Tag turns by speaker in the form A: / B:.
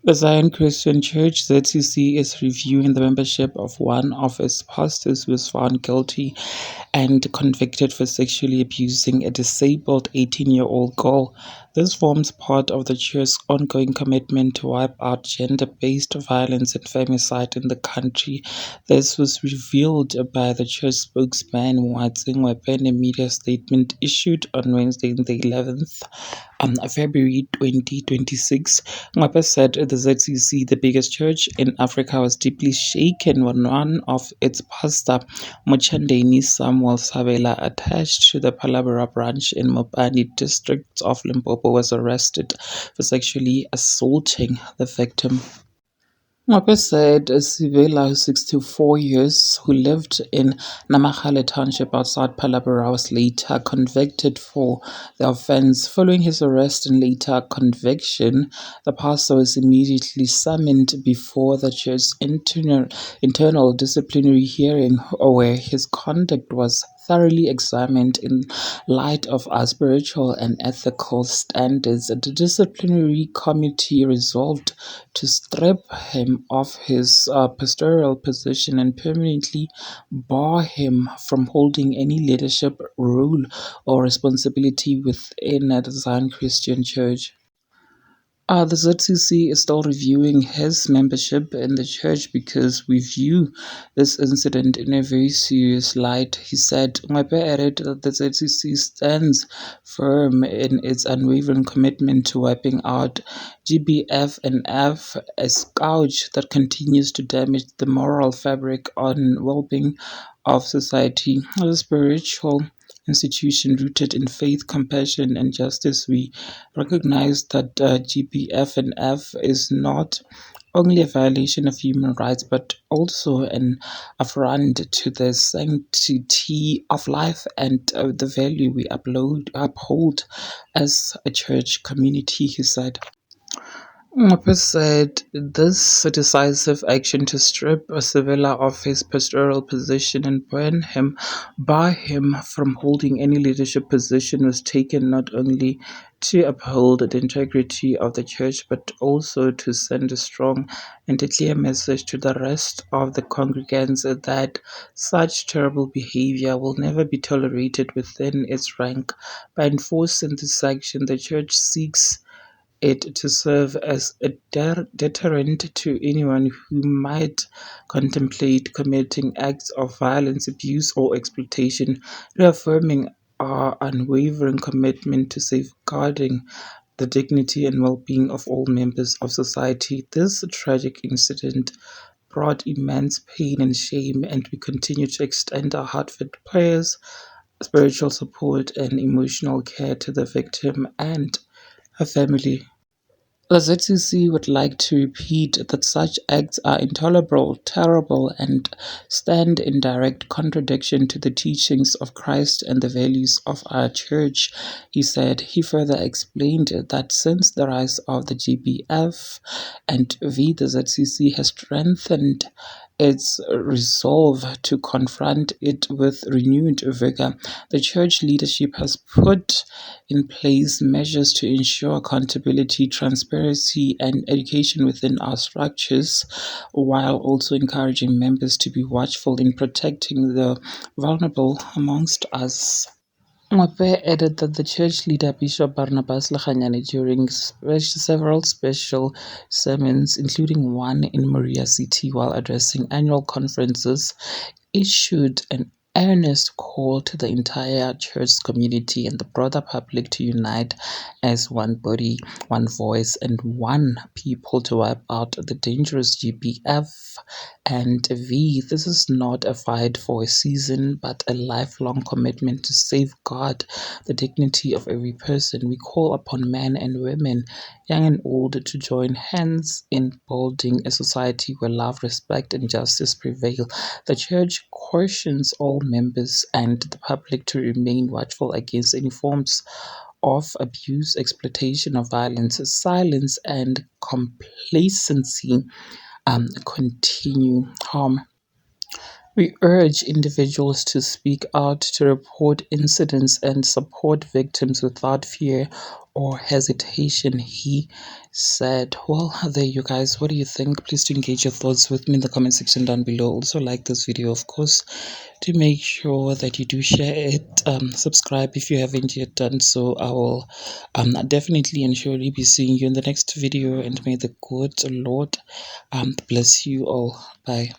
A: The Zion Christian Church (ZCC) is reviewing the membership of one of its pastors who was found guilty and convicted for sexually abusing a disabled 18-year-old girl. This forms part of the church's ongoing commitment to wipe out gender-based violence and femicide in the country. This was revealed by the church spokesman Moatsing Ngwepe in a media statement issued on Wednesday, the 11th February 2026. Ngwepe said the ZCC, the biggest church in Africa, was deeply shaken when one of its pastor, Mochandeni Samuel Sabela, attached to the Palabra branch in Mopani district of Limpopo, was arrested for sexually assaulting the victim. Ngwape said Sibela, who's 64 years, who lived in Namahale Township outside Palabra, was later convicted for the offense. Following his arrest and later conviction, the pastor was immediately summoned before the church's internal disciplinary hearing, where his conduct was thoroughly examined in light of our spiritual and ethical standards. The disciplinary committee resolved to strip him of his pastoral position and permanently bar him from holding any leadership role or responsibility within the Zion Christian Church. The ZCC is still reviewing his membership in the church because we view this incident in a very serious light, he said. Ngwepe added that the ZCC stands firm in its unwavering commitment to wiping out GBF and F, a scourge that continues to damage the moral fabric and well-being of society. As a spiritual institution rooted in faith, compassion, and justice, we recognize that GBF and F is not only a violation of human rights but also an affront to the sanctity of life and the value we uphold as a church community, he said. Ngopes said this decisive action to strip Sevilla of his pastoral position and bar him from holding any leadership position was taken not only to uphold the integrity of the church but also to send a strong and a clear message to the rest of the congregants that such terrible behavior will never be tolerated within its rank. By enforcing this action, the church seeks it to serve as a deterrent to anyone who might contemplate committing acts of violence, abuse, or exploitation, reaffirming our unwavering commitment to safeguarding the dignity and well-being of all members of society. This tragic incident brought immense pain and shame, and we continue to extend our heartfelt prayers, spiritual support, and emotional care to the victim and her family. The ZCC would like to repeat that such acts are intolerable, terrible, and stand in direct contradiction to the teachings of Christ and the values of our church, he said. He further explained that since the rise of the GBF and V, the ZCC has strengthened its resolve to confront it with renewed vigor. The church leadership has put in place measures to ensure accountability, transparency, and education within our structures, while also encouraging members to be watchful in protecting the vulnerable amongst us. Ngwape added that the church leader Bishop Barnabas Lachanyane, during several special sermons, including one in Maria City while addressing annual conferences, issued an earnest call to the entire church community and the broader public to unite as one body, one voice, and one people to wipe out the dangerous GBF and V. This is not a fight for a season, but a lifelong commitment to safeguard the dignity of every person. We call upon men and women, young and old, to join hands in building a society where love, respect, and justice prevail. The church cautions all members and the public to remain watchful against any forms of abuse, exploitation of violence, silence, and complacency continue harm. We urge individuals to speak out, to report incidents, and support victims without fear or hesitation, he said. Well, there you guys. What do you think? Please do engage your thoughts with me in the comment section down below. Also, like this video, of course. Do make sure that you do share it. Subscribe if you haven't yet done so. I will definitely and surely be seeing you in the next video. And may the good Lord bless you all. Bye.